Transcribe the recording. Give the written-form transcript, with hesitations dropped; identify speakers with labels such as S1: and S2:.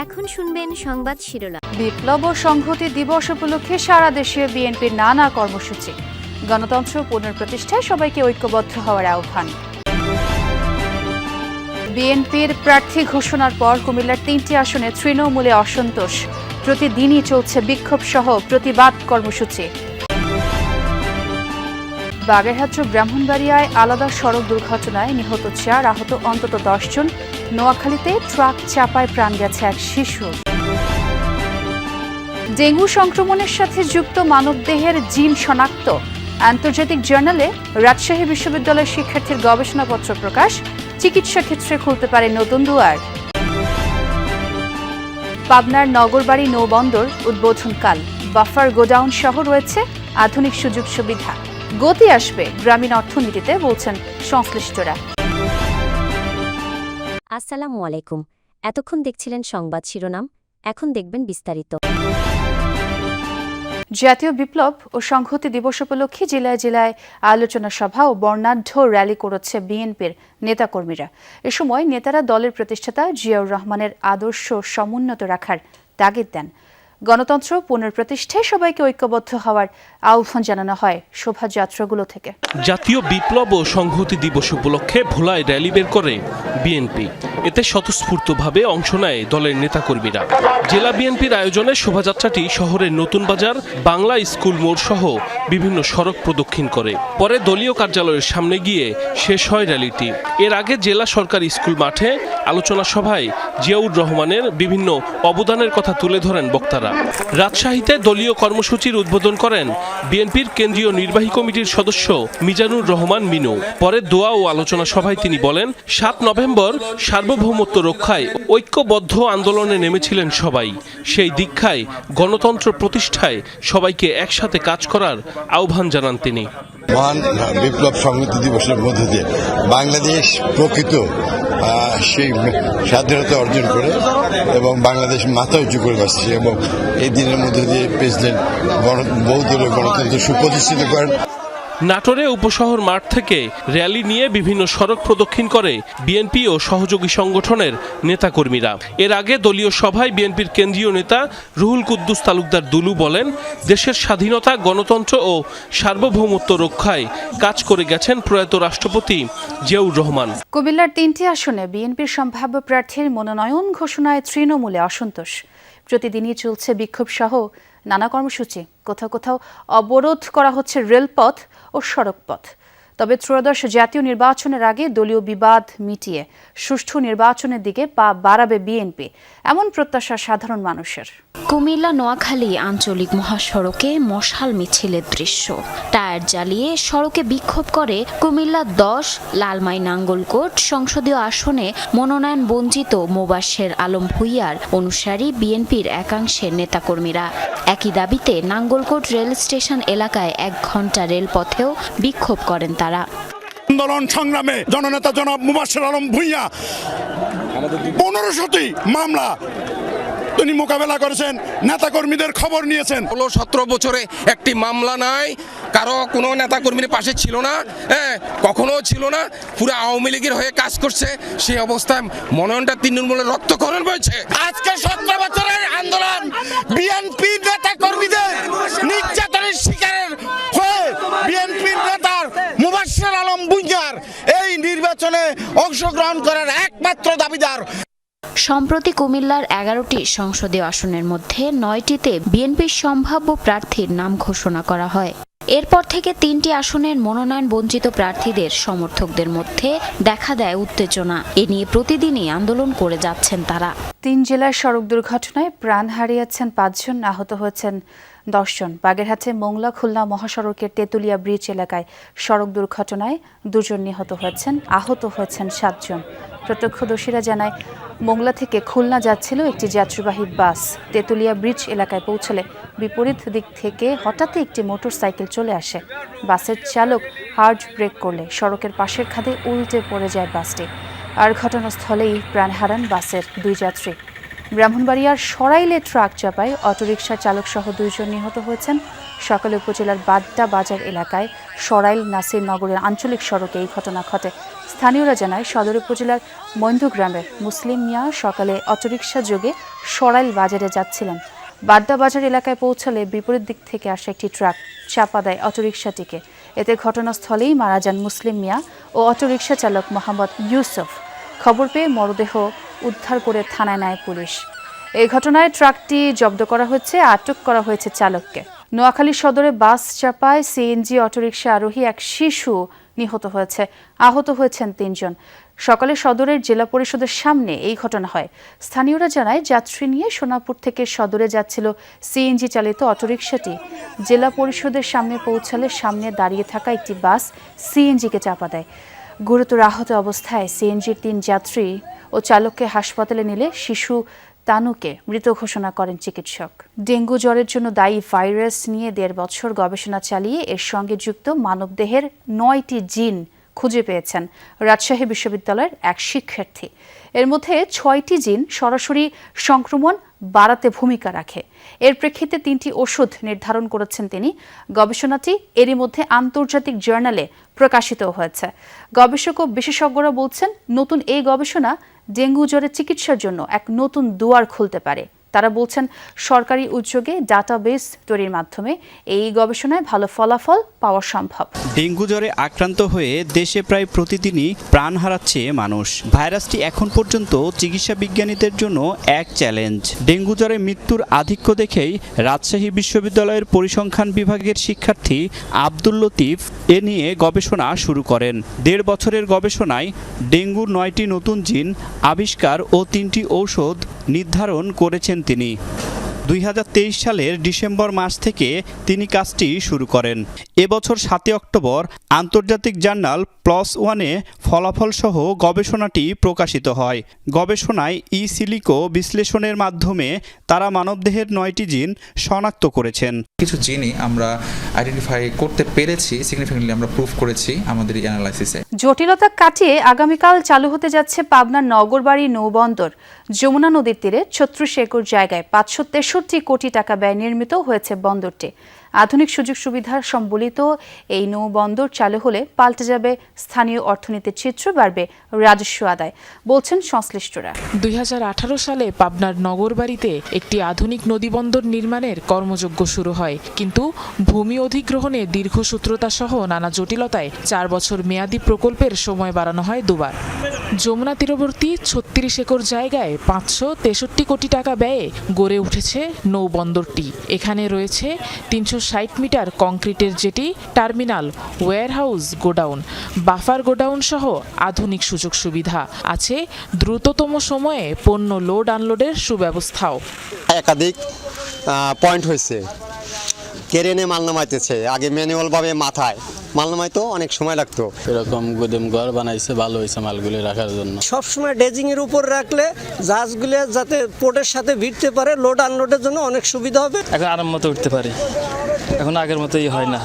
S1: এখন শুনবেন সংবাদ শিরোনাম।
S2: বিপ্লব ও সংহতি দিবস উপলক্ষে সারা দেশে বিএনপির নানা কর্মসূচি। গণতন্ত্র পুনঃপ্রতিষ্ঠায় সবাইকে ঐক্যবদ্ধ হওয়ার আহ্বান। বিএনপির প্রার্থী ঘোষণার পর কুমিল্লার 3টি আসনে তৃণমূলে অসন্তোষ। প্রতিদিনই চলছে বিক্ষোভ সহ প্রতিবাদ কর্মসূচি। বাগেরহাট ও ব্রাহ্মণবাড়িয়ায় আলাদা সড়ক দুর্ঘটনায় নিহত 4, আহত অন্তত 10 জন। নোয়াখালীতে ট্রাক চাপায় প্রাণ গেছে এক শিশুর। ডেঙ্গু সংক্রমণের সাথে যুক্ত মানবদেহের জিন শনাক্ত। আন্তর্জাতিক জার্নালে রাজশাহী বিশ্ববিদ্যালয়ের শিক্ষার্থীর গবেষণাপত্র প্রকাশ। চিকিৎসা ক্ষেত্রে খুলতে পারে নতুন দুয়ার। পাবনার নগরবাড়ি নৌবন্দর উদ্বোধনকাল। বাফার গোডাউন সহ রয়েছে আধুনিক সুযোগ সুবিধা। গতি আসবে গ্রামীণ অর্থনীতিতে, বলছেন সংশ্লিষ্টরা।
S1: আসসালামু আলাইকুম। এতক্ষণ দেখছিলেন সংবাদ শিরোনাম, এখন দেখবেন বিস্তারিত।
S2: জাতীয় বিপ্লব ও সংহতি দিবস উপলক্ষে জেলায় জেলায় আলোচনা সভা ও বর্ণাঢ্য র্যালি করেছে বিএনপির নেতাকর্মীরা। এ সময় নেতারা দলের প্রতিষ্ঠাতা জিয়াউর রহমানের আদর্শ সমুন্নত রাখার তাগিদ দেন। গণতন্ত্র পুনঃপ্রতিষ্ঠায় সবাইকে ঐক্যবদ্ধ হওয়ার আহ্বান জানানো হয় শোভাযাত্রাগুলো থেকে।
S3: জাতীয় বিপ্লব ও সংহতি দিবস উপলক্ষে ভোলায় র্যালি বের করে বিএনপি। এতে স্বতঃস্ফূর্তভাবে অংশ নেয় দলের নেতাকর্মীরা। জেলা বিএনপির আয়োজনে শোভাযাত্রাটি শহরের নতুন বাজার, বাংলা স্কুল মোড় সহ বিভিন্ন সড়ক প্রদক্ষিণ করে। পরে দলীয় কার্যালয়ের সামনে গিয়ে শেষ হয় র্যালিটি। এর আগে জেলা সরকারি স্কুল মাঠে আলোচনা সভায় জিয়াউর রহমানের বিভিন্ন অবদানের কথা তুলে ধরেন বক্তারা। রাজশাহীতে দলীয় কর্মসূচির উদ্বোধন করেন বিএনপির কেন্দ্রীয় নির্বাহী কমিটির সদস্য মিজানুর রহমান মিনু। পরে দোয়া ও আলোচনা সভায় তিনি বলেন, 7 নভেম্বর সার্বভৌমত্ব রক্ষায় ঐক্যবদ্ধ আন্দোলনে নেমেছিলেন সবাই। সেই দীক্ষায় গণতন্ত্র প্রতিষ্ঠায় সবাইকে একসাথে কাজ করার আহ্বান জানান তিনি।
S4: মহান বিপ্লব সংহতি দিবসের মধ্যে দিয়ে বাংলাদেশ প্রকৃত সেই স্বাধীনতা অর্জন করে এবং বাংলাদেশ মাথা উঁচু করে বসছে এবং এই দিনের মধ্যে দিয়ে প্রেসিডেন্ট বহুদলীয় গণতন্ত্র সুপ্রতিষ্ঠিত করেন।
S3: নাটোরে উপশহর মাঠ থেকে র্যালি নিয়ে বিভিন্ন সড়ক প্রদক্ষিণ করে বিএনপি ও সহযোগী সংগঠনের নেতাকর্মীরা। এর আগে দলীয় সভায় বিএনপির কেন্দ্রীয় নেতা রুহুল কুদ্দুস তালুকদার দুলু বলেন, দেশের স্বাধীনতা, গণতন্ত্র ও সার্বভৌমত্ব রক্ষায় কাজ করে গেছেন প্রয়াত রাষ্ট্রপতি জিয়াউর রহমান।
S2: কুমিল্লার 3টি আসনে বিএনপির সম্ভাব্য প্রার্থীর মনোনয়ন ঘোষণায় তৃণমূলে অসন্তোষ। প্রতিদিনই চলছে বিক্ষোভ সহ নানা কর্মসূচি। কোথাও কোথাও অবরোধ করা হচ্ছে রেলপথ ও সড়কপথ। তবে ত্রয়োদশ জাতীয় নির্বাচনের আগে দলীয় বিবাদ মিটিয়ে সুষ্ঠু নির্বাচনের দিকে পা বাড়াবে বিএনপি, এমন প্রত্যাশা সাধারণ মানুষের।
S5: কুমিল্লা নোয়াখালী আঞ্চলিক মহাসড়কে মশাল মিছিলের দৃশ্য। টায়ার জ্বালিয়ে সড়কে বিক্ষোভ করে কুমিল্লা 10 লালমাই নাঙ্গলকোট সংসদীয় আসনে মনোনয়ন বঞ্চিত মোবাশ্বের আলম ভূঁইয়ার অনুসারী বিএনপির একাংশের নেতাকর্মীরা। একই দাবিতে নাঙ্গলকোট রেল স্টেশন এলাকায় 1 ঘণ্টা রেলপথেও বিক্ষোভ করেন তারা।
S6: আন্দোলন সংগ্রামে জননেতা জনাব মোবাশ্বের আলম ভূঁইয়া 1500টি মামলা তিনি মোকাবেলা করেছেন, নেতাকর্মীদের খবর নিয়েছেন।
S7: 17 বছরে একটি মামলা নাই, কারো কোনো নেতাকর্মীর পাশে ছিল না, কখনো ছিল না। পুরো আওয়ামী লীগের হয়ে কাজ করছে। সেই অবস্থায় মনোনয়নটা তৃণমূলের রক্তক্ষরণ হয়েছে।
S6: আজকে 17 বছরের আন্দোলন বিএনপি নেতাকর্মীদের নির্যাতনের শিকারের হয়ে বিএনপির নেতার মোবাশ্বের আলম ভূঁইয়ার এই নির্বাচনে অংশগ্রহণ করার একমাত্র দাবিদার।
S5: সম্প্রতি কুমিল্লার 11টি সংসদীয় আসনের মধ্যে 9টিতে বিএনপির সম্ভাব্য প্রার্থীর নাম ঘোষণা করা হয়। এরপর থেকে 3টি আসনের মনোনয়ন বঞ্চিত প্রার্থীদের সমর্থকদের মধ্যে দেখা দেয় উত্তেজনা। এ নিয়ে প্রতিদিনই আন্দোলন করে যাচ্ছেন তারা।
S2: 3 জেলার সড়ক দুর্ঘটনায় প্রাণ হারিয়েছেন 5 জন, আহত হয়েছেন 10 জন। বাগেরহাটে মোংলা খুলনা মহাসড়কের তেতুলিয়া ব্রিজ এলাকায় সড়ক দুর্ঘটনায় 2 জন নিহত হয়েছেন, আহত হয়েছেন 7 জন। প্রত্যক্ষদর্শীরা জানায়, মোংলা থেকে খুলনা যাচ্ছিল একটি যাত্রীবাহী বাস। তেতুলিয়া ব্রিজ এলাকায় পৌঁছলে বিপরীত দিক থেকে হঠাৎই একটি মোটরসাইকেল চলে আসে। বাসের চালক হার্ড ব্রেক করলে সড়কের পাশের খাদে উল্টে পড়ে যায় বাসটি। আর ঘটনাস্থলেই প্রাণ হারান বাসের 2 যাত্রী। ব্রাহ্মণবাড়িয়ার সরাইলে ট্রাক চাপায় অটোরিকশার চালক সহ 2 জন নিহত হয়েছেন। সকালে উপজেলার বাড্ডা বাজার এলাকায় সরাইল নাসির নগরের আঞ্চলিক সড়কে এই ঘটনা ঘটে। স্থানীয়রা জানায় সদর উপজেলার মৈন্দু গ্রামের মুসলিম মিয়া সকালে অটোরিকশা যোগে সরাইল বাজারে যাচ্ছিলেন। বাড্ডা বাজার এলাকায় পৌঁছালে বিপরীত দিক থেকে আসা একটি ট্রাক চাপা দেয় অটোরিকশাটিকে। এতে ঘটনাস্থলেই মারা যান মুসলিম মিয়া ও অটোরিকশা চালক মোহাম্মদ ইউসুফ। খবর পেয়ে মরদেহ উদ্ধার করে থানায় নেয় পুলিশ। এই ঘটনায় ট্রাকটি জব্দ করা হয়েছে, আটক করা হয়েছে চালককে। নোয়াখালী সদরে বাস চাপায় সিএনজি অটোরিকশা আরোহী এক শিশু নিহত হয়েছে, আহত হয়েছেন ৩ জন। সকালে সদরের জেলা পরিষদের সামনে এই ঘটনা হয়। স্থানীয়রা জানায় যাত্রী নিয়ে সোনাপুর থেকে সদরে যাচ্ছিল সিএনজি চালিত অটোরিকশাটি। জেলা পরিষদের সামনে পৌঁছালে সামনে দাঁড়িয়ে থাকা একটি বাস সিএনজিকে চাপা দেয়। গুরুতর আহত অবস্থায় সিএনজির ৩ যাত্রী ও চালককে হাসপাতালে নিলে শিশু তানুকে মৃত ঘোষণা করেন চিকিৎসক। ডেঙ্গু জ্বরের জন্য দায়ী ভাইরাস নিয়ে ১.৫ বছর গবেষণা চালিয়ে এর সঙ্গে যুক্ত মানবদেহের ৯টি জিন খুঁজে পেয়েছেন রাজশাহী বিশ্ববিদ্যালয়ের এক শিক্ষার্থী। এর মধ্যে ৬টি জিন সরাসরি সংক্রমণ বাড়াতে ভূমিকা রাখে। এর প্রেক্ষিতে ৩টি ওষুধ নির্ধারণ করেছেন তিনি। গবেষণাটি এরই মধ্যে আন্তর্জাতিক জার্নালে প্রকাশিত হয়েছে। গবেষক ও বিশেষজ্ঞরা বলছেন, নতুন এই গবেষণা ডেঙ্গু জ্বরের চিকিৎসার জন্য এক নতুন দুয়ার খুলতে পারে। তারা বলছেন, সরকারি উদ্যোগে ডাটাবেস তৈরির মাধ্যমে এই গবেষণায় ভালো ফলাফল পাওয়া সম্ভব।
S8: ডেঙ্গু জ্বরে আক্রান্ত হয়ে দেশে প্রায় প্রতিদিনই প্রাণ হারাচ্ছে মানুষ। ভাইরাসটি এখন পর্যন্ত চিকিৎসা বিজ্ঞানীদের জন্য এক চ্যালেঞ্জ। ডেঙ্গু জ্বরে মৃত্যুর আধিক্য দেখেই রাজশাহী বিশ্ববিদ্যালয়ের পরিসংখ্যান বিভাগের শিক্ষার্থী আব্দুল লতিফ এ নিয়ে গবেষণা শুরু করেন। ১.৫ বছরের গবেষণায় ডেঙ্গুর ৯টি নতুন জিন আবিষ্কার ও ৩টি ঔষধ নির্ধারণ করেছেন তিনি। ২০২৩ সালের ডিসেম্বর মাস থেকে তিনি কাজটি শুরু করেন। এবছর ৭ অক্টোবর আন্তর্জাতিক জার্নাল PLOS ONE-এ ফলাফলসহ গবেষণাটি প্রকাশিত হয়। গবেষণায় সিলিকো বিশ্লেষণের মাধ্যমে তারা মানবদেহের ৯টি জিন শনাক্ত করেছেন।
S9: কিছু জিনই আমরা আইডেন্টিফাই করতে পেরেছি, সিগনিফিকেন্টলি আমরা প্রুফ করেছি আমাদের এই অ্যানালাইসিসে।
S2: জটিলতা কাটিয়ে আগামীকাল চালু হতে যাচ্ছে পাবনার নগরবাড়ি নৌবন্দর। যমুনা নদীর তীরে ৩৬ একর জায়গায় ৫৬৩ কোটি টাকা ব্যয় নির্মিত হয়েছে বন্দরটি। আধুনিক সুযোগ সুবিধার সম্বলিত এই নৌবন্দর চালু হলে পাল্টে যাবে স্থানীয় অর্থনীতির চিত্র, বাড়বে রাজস্ব আদায়, বলছেন সংশ্লিষ্টরা।
S10: ২০১৮ সালে পাবনার নগরবাড়িতে একটি আধুনিক নদীবন্দর নির্মাণের কর্মযজ্ঞ শুরু হয়, কিন্তু ভূমি অধিগ্রহণে দীর্ঘসূত্রতা সহ নানা জটিলতায় ৪ বছর মেয়াদী প্রকল্পের সময় বাড়ানো হয় দুবার। যমুনা তীরবর্তী ৩৬ একর জায়গায় ৫৬৩ কোটি টাকা ব্যয়ে গড়ে উঠেছে নৌবন্দরটি। এখানে রয়েছে ৩৬০ মিটার কংক্রিটের jetty, terminal, warehouse, godown, buffer godown সহ আধুনিক সুযোগ সুবিধা আছে। দ্রুততম সময়ে পণ্য লোড আনলোডের সুব্যবস্থাও।
S11: একাধিক পয়েন্ট হয়েছে, কেরেনে মাল নামাইতেছে, আগে ম্যানুয়ালভাবে মাথায় মাল নামাইতো, অনেক সময় লাগতো।
S12: এরকম গুদাম ঘর বানাইছে, ভালো হয়েছে মালগুলি রাখার জন্য।
S13: সবসময় ডেজিং এর উপর রাখলে জাহাজগুলো যাতে পোর্টের সাথে ভিড়তে পারে, লোড আনলোডের জন্য অনেক সুবিধা হবে।
S14: এখন আরাম মতো উঠতে পারে, এখন আগের মতোই হয় না।